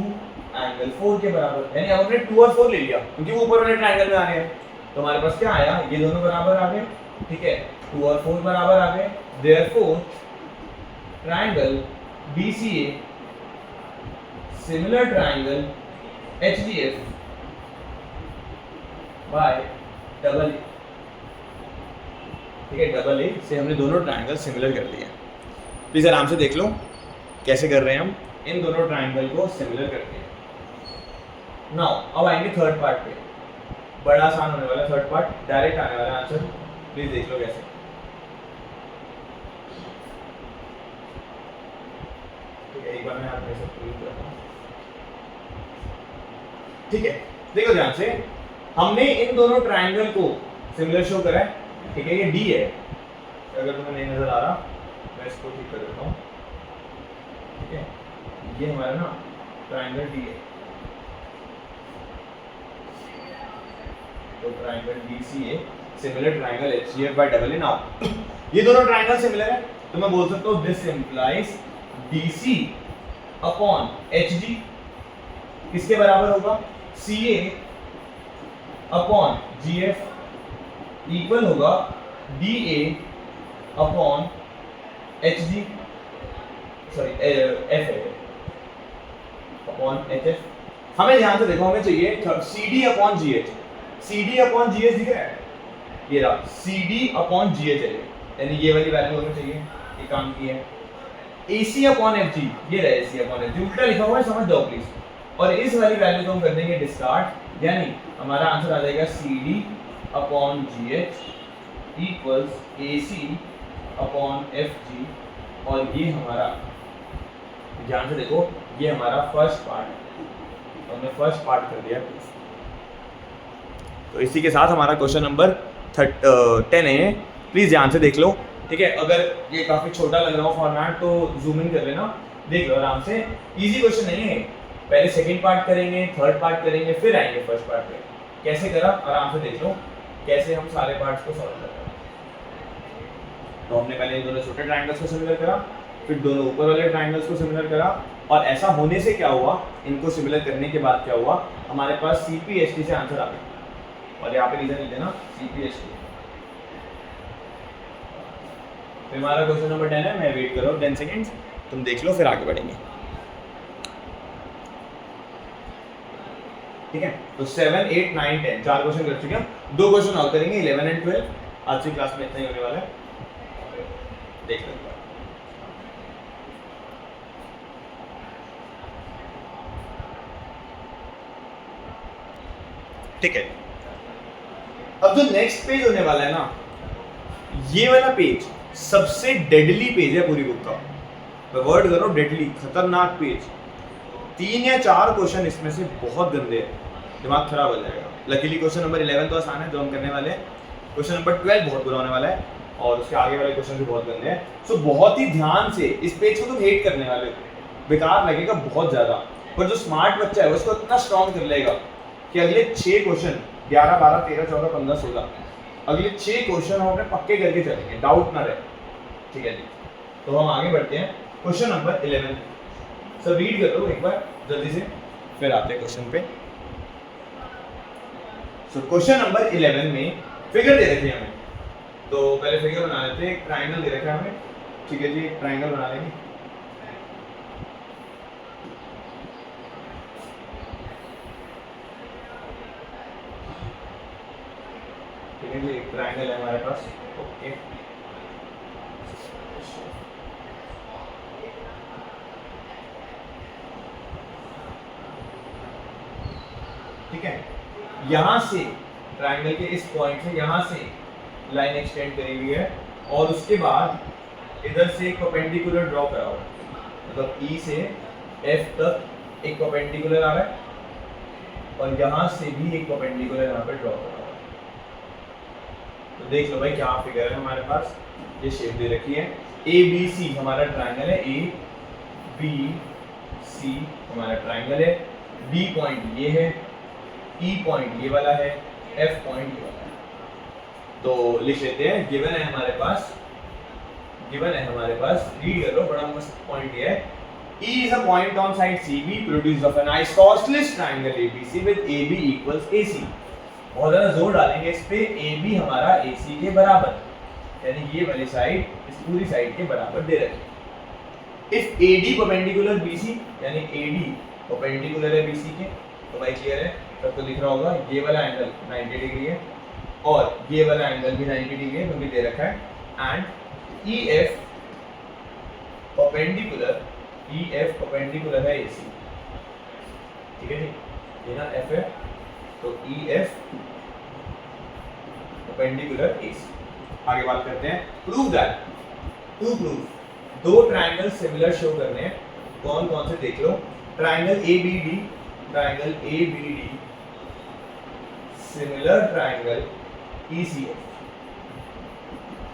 angle 4 के बराबर। यानी हमने 2 और 4 ले लिया क्योंकि वो ऊपर वाले ट्रायंगल में आ रहे हैं, तो हमारे पास क्या आया, ये दोनों बराबर आ गए, ठीक है, 2 और 4 बराबर आ गए। Therefore triangle DCA similar triangle HGF bye double ए, ठीक है, डबल ए से हमने दोनों ट्रायंगल सिमिलर कर लिए। प्लीज आराम से देख लो कैसे कर रहे हैं हम, इन दोनों ट्रायंगल को सिमिलर करके। नाउ अब आएंगे थर्ड पार्ट पे, बड़ा आसान होने वाला थर्ड पार्ट, डायरेक्ट आने वाला आंसर, प्लीज देख लो कैसे। ठीक है, एक बार मैं आपके साथ प्रूव करता हूं, ठीक है। देखो ध्यान से, हमने इन दोनों ट्रायंगल को सिमिलर शो करा है, ठीक है, ये डी है, अगर तुम्हें नहीं नजर आ रहा मैं इसको ठीक कर देता हूँ, ठीक है। ये हमारा ना ट्राइंगल डी है, तो triangle D C A similar triangle H C F by double A. Now ये दोनों ट्राइंगल सिमिलर है तो मैं बोल सकता हूँ this implies D C upon H D किसके बराबर होगा, C A upon G F equal होगा D A upon H D, sorry F A upon H F. हमें ध्यान से देखो, हमें चाहिए C D upon G H. C D upon G H दिख रहा है, ये रहा C D upon G H है, यानी ये वाली वैल्यू हमें चाहिए, ये काम की है। ए सी अपॉन एफ जी, ये रहा ए सी अपॉन एफ जी, उल्टा लिखा हुआ है समझ जाओ प्लीज। और इस वाली वैल्यू को हम कर देंगे डिस्कार्ड, यानी हमारा आंसर आ जाएगा C D upon G H equals A C upon F G. और ये हमारा, ध्यान से देखो, ये हमारा फर्स्ट पार्ट है, हमने फर्स्ट पार्ट कर दिया। तो इसी के साथ हमारा क्वेश्चन नंबर 10 है, प्लीज़ ध्यान से देख लो, ठीक है। अगर ये काफ़ी छोटा लग रहा हो फॉर्मेट तो जूम इन कर लेना, देख लो आराम से। इजी क्वेश्चन नहीं है, पहले सेकंड पार्ट करेंगे, थर्ड पार्ट करेंगे, फिर आएंगे फर्स्ट पार्ट पे। कैसे करा आराम से देख लो, कैसे हम सारे पार्ट्स को सॉल्व कर रहे हैं। तो हमने पहले दोनों छोटे ट्राइंगल्स को सिमिलर करा, फिर दोनों ऊपर वाले ट्राइंगल्स को सिमिलर करा, और ऐसा होने से क्या हुआ, इनको सिमिलर करने के बाद क्या हुआ, हमारे पास सी पी एस टी से आंसर आ गया। और यहाँ पे रीजन लिख देना सी पी एस टी। फिर हमारा क्वेश्चन नंबर 10 है, मैं वेट कर रहा हूँ 10 सेकेंड्स, तुम देख लो फिर आगे बढ़ेंगे, ठीक है। तो 7, 8, 9, 10 चार क्वेश्चन कर चुके हैं, दो क्वेश्चन और करेंगे 11 एंड 12। आज की क्लास में इतना ही होने वाला है, देख लो। ठीक है, अब जो नेक्स्ट पेज होने वाला है ना, ये वाला पेज सबसे डेडली पेज है पूरी बुक का। वर्ड करो डेडली, खतरनाक पेज। 3 या 4 क्वेश्चन इसमें से बहुत गंदे हैं, दिमाग खराब हो जाएगा। लकीली क्वेश्चन नंबर 11 तो आसान है जो हम करने वाले हैं, क्वेश्चन नंबर 12 बहुत बुरा होने वाला है, और उसके आगे वाले क्वेश्चन भी बहुत गंदे हैं। सो बहुत ही ध्यान से इस पेज को तुम हेट करने वाले हो, बेकार लगेगा बहुत ज़्यादा, पर जो स्मार्ट बच्चा है उसको इतना स्ट्रॉन्ग कर लेगा कि अगले 6 क्वेश्चन 11, 12, 13, 14, 15, 16 अगले 6 क्वेश्चन हम अपने पक्के करके चलेंगे, डाउट ना रहे, ठीक है जी। तो हम आगे बढ़ते हैं क्वेश्चन नंबर 11। सब रीड कर लो एक बार जल्दी से, फिर आते हैं क्वेश्चन पे। सो क्वेश्चन नंबर 11 में फिगर दे रखी है हमें, तो पहले फिगर बना लेते हैं। एक ट्राइंगल दे रखा है हमें, ठीक है जी, एक ट्राइंगल बना लेंगे। ठीक है जी, एक ट्राइंगल है हमारे पास, ओके। ठीक है, यहां से ट्राइंगल के इस पॉइंट से यहां से लाइन एक्सटेंड करी हुई है, और उसके बाद इधर से एक परपेंडिकुलर ड्रॉ करा हुआ है, मतलब ई से एफ तक एक परपेंडिकुलर आ रहा है, और यहां से भी एक परपेंडिकुलर यहाँ पे ड्रॉ करा हुआ है। तो देख लो भाई क्या फिगर है हमारे पास, ये शेप दे रखी है। ए बी सी हमारा ट्राइंगल है, ए बी सी हमारा ट्राइंगल है, डी पॉइंट ये है, ई पॉइंट ये वाला है, एफ पॉइंट ये वाला है। तो लिख लेते हैं, गिवन है हमारे पास, रीड कर लो, बड़ा मस्त पॉइंट ये है। E is a point on side CB produced of an isosceles triangle ABC with AB equals AC। बहुत ज़्यादा जोर डालेंगे इस पे, AB हमारा AC के बराबर, यानी ये वाली साइड इस पूरी साइड के बराबर दे रखी है। If AD perpendicular BC, यानी AD perpendicular है BC के, तो भाई क्लियर है, सबको दिख रहा होगा, ये वाला एंगल 90 डिग्री है और ये वाला एंगल भी 90 डिग्री है, क्योंकि दे रखा है। एंड EF परपेंडिकुलर है AC, ठीक है जी, ये ना F है, तो EF परपेंडिकुलर AC। आगे बात करते हैं, प्रूव दैट, टू प्रूव दो ट्राइंगल सिमिलर शो करने हैं, कौन कौन से देख लो। Triangle ABD similar triangle ECF,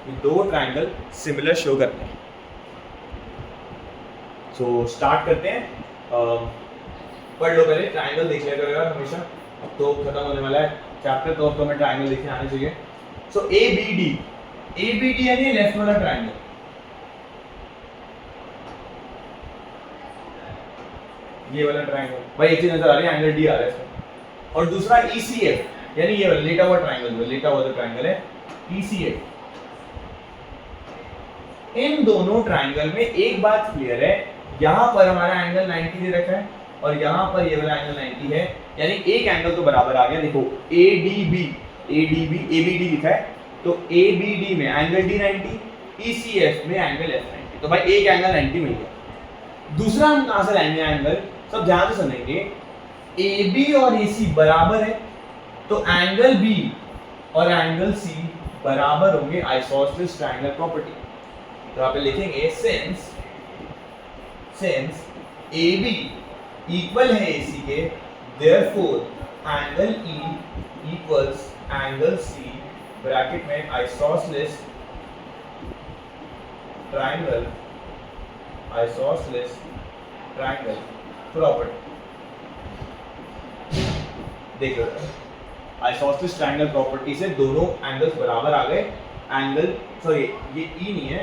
ये दो ट्राइंगल सिमिलर शो करते हैं। सो स्टार्ट करते हैं। पढ़ लो पहले, ट्राइंगल देख लिया करो यार हमेशा, अब तो खत्म होने वाला है चैप्टर, तो अब तो हमें ट्राइंगल देखने आने चाहिए। सो ए बी डी यानी लेफ्ट वाला ट्राइंगल, ये वाला ट्राइंगल भाई एक चीज नजर आ रही है, एंगल डी आ रहा है इसमें। और दूसरा ECF यानी ये वाला लेटा हुआ ट्राइंगल, लेटा हुआ जो ट्राइंगल है ECF। इन दोनों ट्राइंगल में एक बात क्लियर है, यहां पर हमारा एंगल 90 दे रखा है और यहां पर ये वाला एंगल 90 है, यानी एक एंगल तो बराबर आ गया। देखो ABD लिखा है, तो ABD में एंगल D 90, ECF में एंगल F 90, तो भाई एक एंगल 90 मिल गया। दूसरा हम कहां से लाएंगे एंगल, सब ध्यान से समझेंगे। AB और AC बराबर है, तो एंगल B और एंगल C बराबर होंगे, आइसोसेलेस ट्रायंगल प्रॉपर्टी। तो यहाँ पे लिखेंगे सिंस AB इक्वल है AC के, therefore angle E equals angle C, bracket में आइसोसेलेस ट्रायंगल प्रॉपर्टी। देख लो आइसोसेलेस ट्रायंगल प्रॉपर्टी से दोनों एंगल्स बराबर आ गए। एंगल सॉरी ये E नहीं है,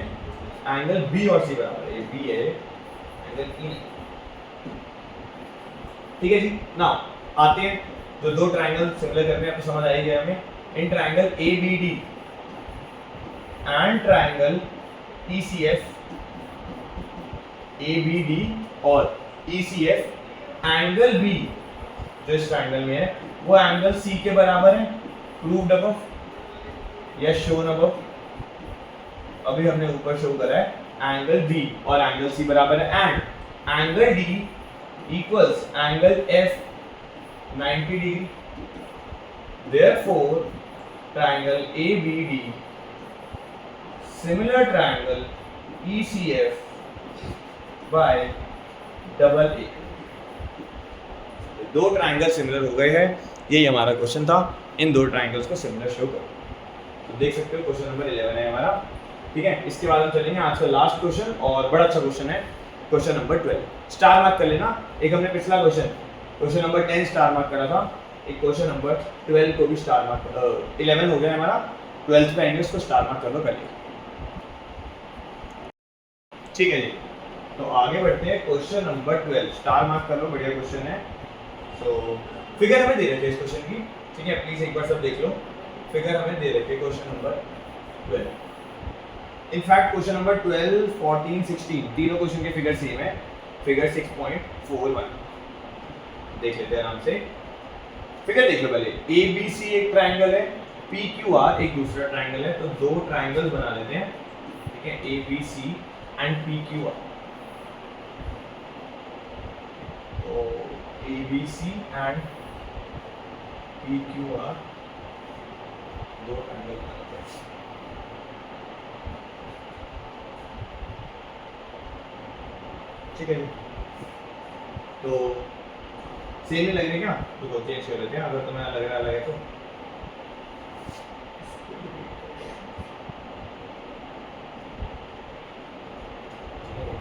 एंगल B और C बराबर है, ये B है, एंगल E नहीं। ठीक है जी। नाउ आते हैं जो दो ट्रायंगल सिमिलर करने हैं, आपको समझ आ ही गया हमें। In triangle ABD and triangle ECF, ABD और ECF, एंगल B जो इस ट्रायंगल में है वो एंगल C के बराबर है, प्रूव्ड अबव या शोन अबव। अभी हमने ऊपर शो करा है एंगल D और एंगल C बराबर है, and angle D equals angle F 90 degree. Therefore triangle ABD similar triangle ECF by double A। दो ट्रायंगल सिमिलर हो गए हैं, यही हमारा क्वेश्चन था, इन दो ट्रायंगल्स को सिमिलर शो करो। तो देख सकते हो क्वेश्चन नंबर 11 है हमारा। ठीक है, इसके बाद हम चलेंगे आज का लास्ट क्वेश्चन, और बड़ा अच्छा क्वेश्चन है, क्वेश्चन नंबर 12। स्टार मार्क कर लेना, एक हमने पिछला क्वेश्चन नंबर 10 स्टार मार्क करा था, एक क्वेश्चन नंबर 12 को भी स्टार मार्क 11 हो गया हमारा, 12th पे आएंगे, उसको स्टार मार्क कर लो पहले। ठीक है जी, तो आगे बढ़ते हैं। क्वेश्चन नंबर 12 स्टार मार्क कर लो, बढ़िया क्वेश्चन है। तो फिगर हमें दे रखे हैं इस क्वेश्चन की, ठीक है, प्लीज एक बार सब देख लो। फिगर हमें दे रखे हैं question number 12। In fact question number 12, 14, 16 तीनों क्वेश्चन के फिगर सेम है। फिगर 6.41 देख लेते हैं आराम से। फिगर देख लो पहले, ABC एक ट्रायंगल है, PQR एक दूसरा ट्रायंगल है, तो दो ट्रायंगल बना लेते हैं। ठीक है, ABC एंड PQR। तो ABC एंड PQR दो ट्रायंगल बनाते हैं। ठीक है जी, तो सेम ही लग रही है क्या, तो चेंज कर लेते हैं अगर तुम्हें लग रहा है तो।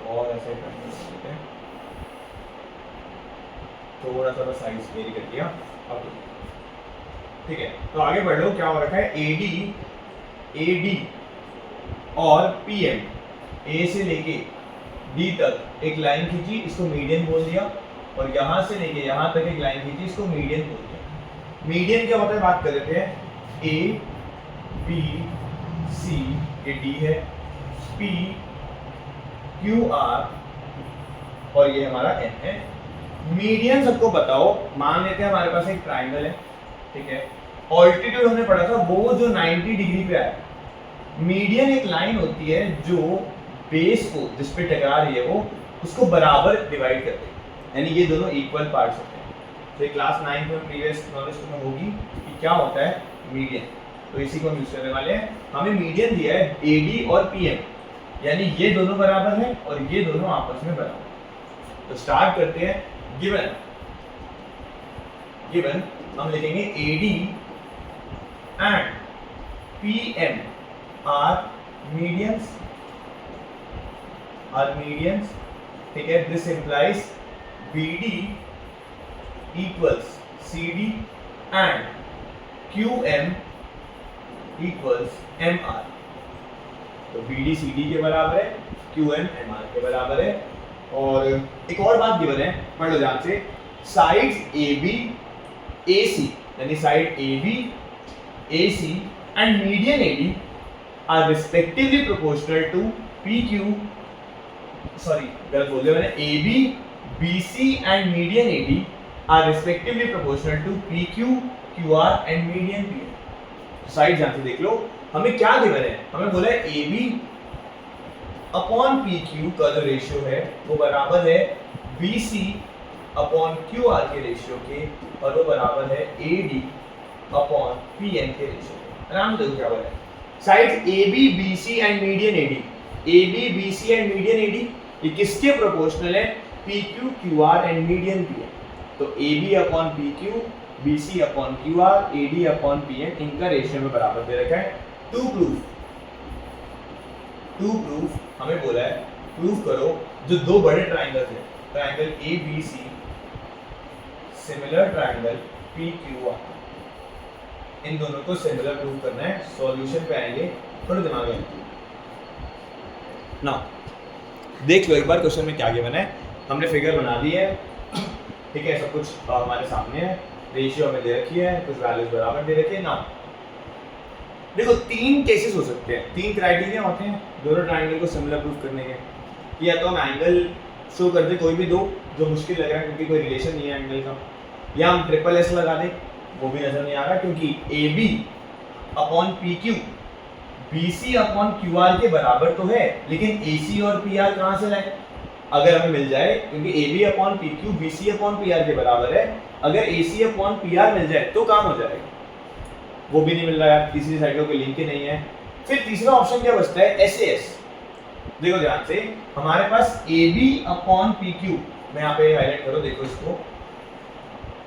और ऐसे करते हैं, थोड़ा सा साइज वेरी कर दिया अब। ठीक है, तो आगे बढ़ लो। क्या हो रखा है, AD और PM, A से लेके D तक एक लाइन खींची, इसको मीडियन बोल दिया, और यहां से लेके यहां तक एक लाइन खींची, इसको मीडियन बोल दिया। मीडियन क्या होता है, बात कर लेते हैं। A B C ये D है, P Q R और ये हमारा N है। मीडियन सबको बताओ, मान लेते हैं हमारे पास एक ट्रायंगल है, ठीक है, ऑल्टीट्यूड हमने पढ़ा था वो जो 90 डिग्री पे आया। मीडियन एक लाइन होती है जो बेस को जिस पे टकरा रही है वो उसको बराबर डिवाइड करते हैं, यानी ये दोनों इक्वल पार्ट्स होते हैं। तो ये क्लास 9 में प्रीवियस नॉलेज में होगी कि क्या होता है मीडियन, तो इसी को हम यूज करने वाले हैं। हमें मीडियन दिया है AD और PM, यानी ये दोनों बराबर हैं और ये दोनों आपस में बराबर। तो स्टार्ट करते हैं। गिवन हम लिखेंगे AD and PM are medians are medians, ठीक है. This implies BD equals CD and QM equals MR. तो BD CD के बराबर है, QM MR के बराबर है. और एक और बात गिवन है, पढ़ लो ध्यान से. साइड्स AB AC यानी side AB AC and median AD are respectively proportional to PQ. Sorry गलत बोल दिया मैंने. AB BC and median AD are respectively proportional to PQ QR and median PM. Side ध्यान से देख लो. हमें क्या गिवन है? हमें बोला है AB अपॉन PQ का जो रेशियो है वो बराबर है BC अपॉन QR के रेशियो के, और वो बराबर है AD अपॉन PM के रेशियो के. आराम से देखो क्या बोला है. Sides AB BC and median AD, AB BC and median AD ये किसके प्रोपोर्शनल है? PQ QR and median PM. तो AB upon PQ BC upon QR AD upon PM इनका रेशियो में बराबर दे रखा है. टू प्रूफ हमें बोला है प्रूफ करो जो दो बड़े ट्राइंगल्स हैं, triangle ABC similar triangle PQR, इन दोनों को सिमिलर प्रूफ करना है. सॉल्यूशन पे आएंगे, थोड़ा दिमाग में ना देख लो एक बार क्वेश्चन में क्या गिवन है. हमने फिगर बना दी है, ठीक है, सब कुछ हमारे सामने है. रेशियो हमें दे रखी है, कुछ वैल्यूज बराबर दे रखी है ना. देखो तीन केसेस हो सकते हैं, तीन क्राइटेरिया होते हैं दोनों ट्राइंगल को सिमिलर प्रूफ करने के. या तो हम एंगल शो कर दे कोई भी दो जो मुश्किल लग रहा है क्योंकि कोई रिलेशन नहीं है एंगल का, या हम ट्रिपल एस लगा दें, वो भी नजर नहीं आ रहा क्योंकि AB upon PQ BC upon QR के बराबर तो है, लेकिन AC और PR कहाँ से लाए? अगर हमें मिल जाए, क्योंकि AB upon PQ BC upon PR के बराबर है, अगर AC अपॉन PR मिल जाए तो काम हो जाएगा. वो भी नहीं मिल रहा है, तीसरी साइड का कोई लिंक ही नहीं है. फिर तीसरा ऑप्शन क्या बचता है? SAS. देखो ध्यान से, हमारे पास AB अपॉन PQ, मैं यहाँ पे हाईलाइट करो, देखो इसको,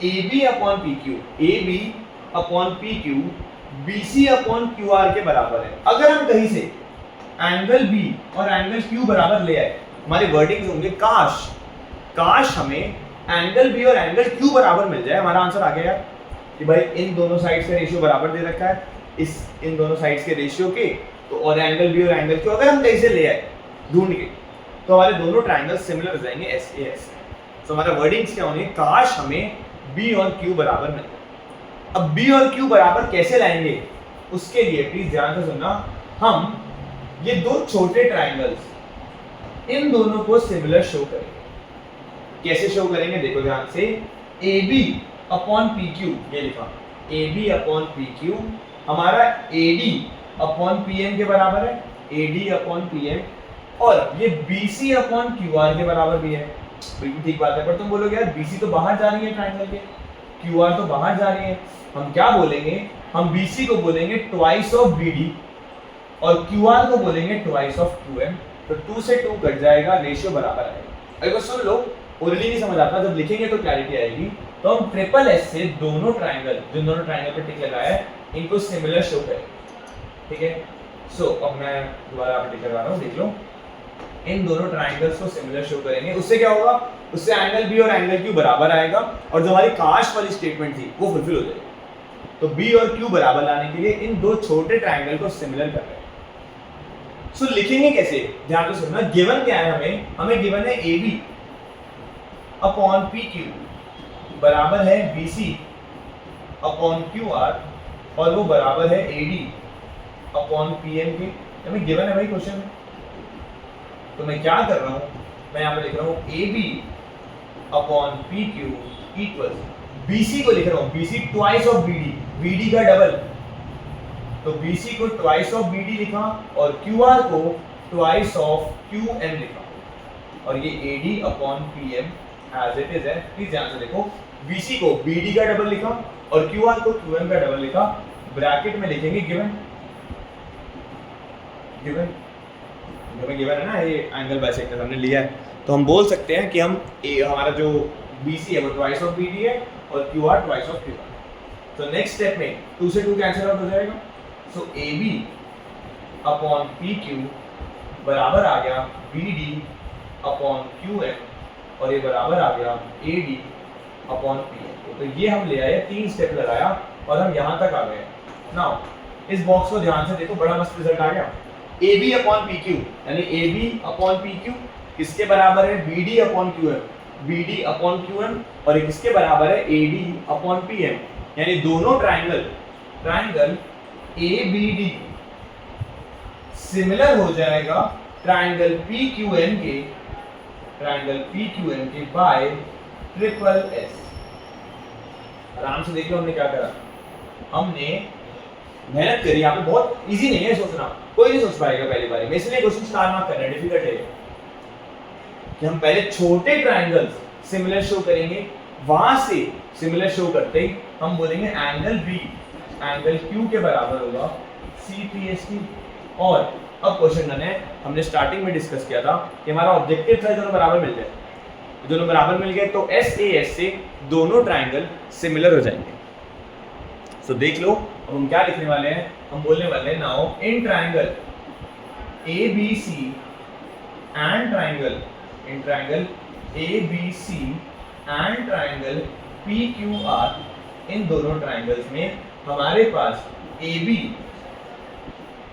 AB upon PQ AB upon PQ BC upon QR के बराबर है. अगर हम कहीं से एंगल B और एंगल Q बराबर ले आए, हमारे वर्डिंग्स होंगे काश हमें एंगल B और एंगल Q बराबर मिल जाए. हमारा आंसर आ गया कि भाई इन दोनों साइड्स का रेशियो बराबर दे रखा है, इन दोनों साइड्स के रेशियो के, तो और एंगल B और एंगल Q अगर हम कहीं से ले आए ढूंढ के, तो हमारे दोनों ट्रायंगल सिमिलर हो जाएंगे SAS. तो हमारा वर्डिंग्स क्या होंगे? काश हमें B और Q बराबर मिल जाए. अब B और Q बराबर कैसे लाएंगे? उसके लिए प्लीज ध्यान से सुनना. हम ये दो छोटे ट्रायंगल्स, इन दोनों को सिमिलर शो करेंगे. कैसे शो करेंगे? देखो ध्यान से. AB अपॉन PQ ये लिखा, AB अपॉन PQ हमारा AD अपॉन PM के बराबर है, AD अपॉन PM, और ये BC अपॉन QR के बराबर भी है. बिल्कुल ठीक बात है, पर तुम बोलोगे यार BC तो बाहर जा रही है ट्रायंगल के, QR तो बाहर जा रही है. हम क्या बोलेंगे? हम BC को बोलेंगे ट्वाइस ऑफ BD और QR को बोलेंगे ट्वाइस ऑफ QM. तो 2 से 2 कट जाएगा, रेशियो बराबर आएगा. अगर सुन लो, ओरिजिनली नहीं समझ आता, जब लिखेंगे तो क्लैरिटी आएगी. तो हम ट्रिपल एस से दोनों ट्रायंगल, जिन दोनों ट्रायंगल पे टिक लगाया है, इनको सिमिलर शो करेंगे. ठीक है. सो अब मैं दोबारा आप टिक लगा रहा हूँ, देख लो. इन दोनों ट्रायंगल्स को सिमिलर शो करेंगे. उससे क्या होगा? उससे एंगल B और एंगल Q बराबर आएगा, और जो हमारी काश वाली स्टेटमेंट थी वो फुलफिल हो जाएगी. तो B और Q बराबर लाने के लिए इन दो छोटे ट्रायंगल को सिमिलर कर रहे हैं. सो लिखेंगे कैसे? ध्यान से सुनना. गिवन क्या है? हमें गिवन है AB अपॉन PQ बराबर है BC अपॉन QR, और वो बराबर है AD अपॉन PM के. हमें गिवन है भाई क्वेश्चन में. तो मैं क्या कर रहा हूँ? मैं यहाँ पे लिख रहा हूँ AB upon PQ equals BC को लिख रहा हूँ, BC ट्वाइस ऑफ BD का डबल. तो BC को ट्वाइस ऑफ BD लिखा और QR को ट्वाइस ऑफ QM लिखा, और ये AD upon PM as it is है. प्लीज ध्यान से देखो. BC को BD का डबल लिखा और QR को QM का डबल लिखा. ब्रैकेट में लिखेंगे गिवन है ना, ये एंगल बाइसेक्टर हमने लिया है, तो हम बोल सकते हैं कि हमारा जो BC है वो ट्वाइस ऑफ BD है और QR ट्वाइस ऑफ QR. तो नेक्स्ट स्टेप में 2 से 2 कैंसिल आउट हो जाएगा. So AB upon P Q बराबर आ गया B D upon Q M और ये बराबर आ गया A D upon P M. तो ये हम ले आए, 3 स्टेप लगाया और हम यहाँ तक आ गए। नाउ इस बॉक्स को ध्यान से देखो, बड़ा मस्त रिजल्ट आ गया। A B upon P Q यानी A B upon P Q किसके बराबर है, B D upon Q M, B D upon Q M और ये किसके बराबर है, A D upon P M. यानी दोनों triangle A B D similar हो जाएगा ट्राइंगल पी क्यू एम के बाय ट्रिपल एस। आराम से देखो हमने क्या करा, हमने मेहनत करी। यहाँ पे बहुत इजी नहीं है सोचना, कोई नहीं सोच पाएगा पहली बार में, इसलिए क्वेश्चन स्टार मार्क करना डिफिकल्ट है कि हम पहले छोटे ट्राइंगल्स सिमिलर शो करेंगे, वहां से सिमिलर शो करते ही हम बोलेंगे एंगल बी एंगल क्यू के बराबर होगा सी पी एस टी। और अब क्वेश्चन डन है, हमने स्टार्टिंग में डिस्कस किया था कि हमारा ऑब्जेक्टिव था दोनों बराबर मिल जाए, दोनों बराबर मिल गए तो एस ए एस से दोनों ट्राइंगल सिमिलर हो जाएंगे। सो देख लो अब हम क्या लिखने वाले हैं, हम बोलने वाले हैं now in triangle A B C and triangle A B C and triangle P Q R, इन दोनों ट्राइंगल्स में हमारे पास A B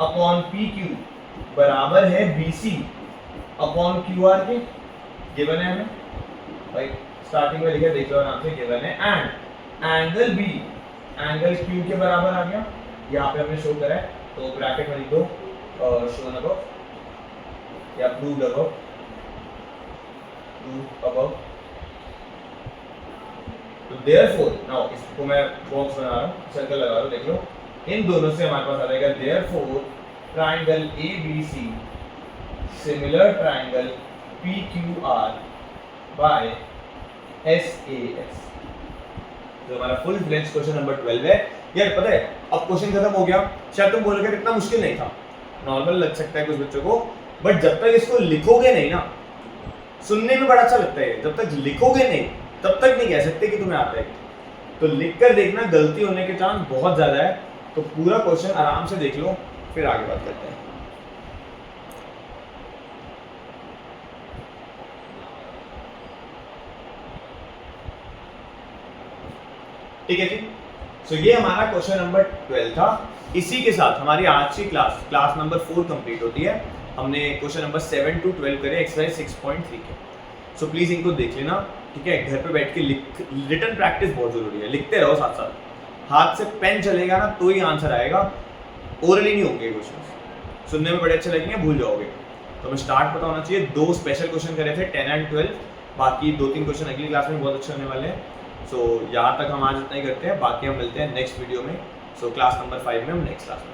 upon P Q बराबर है B C upon Q R के, गिवन है हमें भाई, स्टार्टिंग में लिखा देख लो नाम से, गिवन है and angle B angle Q के बराबर आ गया, यहाँ पे हमने शो करा है तो ब्रैकेट में लिख दो शोन अबव या प्रूव्ड अबव, तो देयरफॉर नाउ इसको मैं बॉक्स बना रहा हूँ, सर्कल लगा रहा हूँ, देख लो इन दोनों से हमारे पास आ जाएगा therefore triangle A B C similar triangle P Q R by S A S. जो हमारा फुल फ्लेज्ड क्वेश्चन नंबर 12 है। यार पता है अब क्वेश्चन खत्म हो गया, शायद तुम बोलोगे इतना मुश्किल नहीं था, नॉर्मल लग सकता है कुछ बच्चों को, बट जब तक इसको लिखोगे नहीं ना, सुनने में बड़ा अच्छा लगता है, जब तक लिखोगे नहीं तब तक नहीं कह सकते कि तुम्हें आता है। तो लिखकर देखना, गलती होने के चांस बहुत ज्यादा है, तो पूरा क्वेश्चन आराम से देख लो फिर आगे बात करते हैं। ठीक है जी, सो ये हमारा क्वेश्चन नंबर 12 था। इसी के साथ हमारी आज की क्लास नंबर 4 कंप्लीट होती है। हमने क्वेश्चन नंबर 7 to 12 करे एक्सरसाइज 6.3 के। सो प्लीज इनको देख लेना, ठीक है। घर पे बैठ के रिटन प्रैक्टिस बहुत जरूरी है, लिखते रहो साथ साथ, हाथ से पेन चलेगा ना तो ही आंसर आएगा, ओरली नहीं होंगे क्वेश्चन, सुनने में बड़े अच्छे लगेंगे, भूल जाओगे। तो हमें स्टार्ट पता होना चाहिए। 2 स्पेशल क्वेश्चन करे थे 10 and 12, बाकी 2-3 क्वेश्चन अगली क्लास में बहुत अच्छे होने वाले हैं। सो यहाँ तक हम आज इतना ही करते हैं, बाकी हम मिलते हैं नेक्स्ट वीडियो में। सो क्लास नंबर 5 में हम नेक्स्ट क्लास में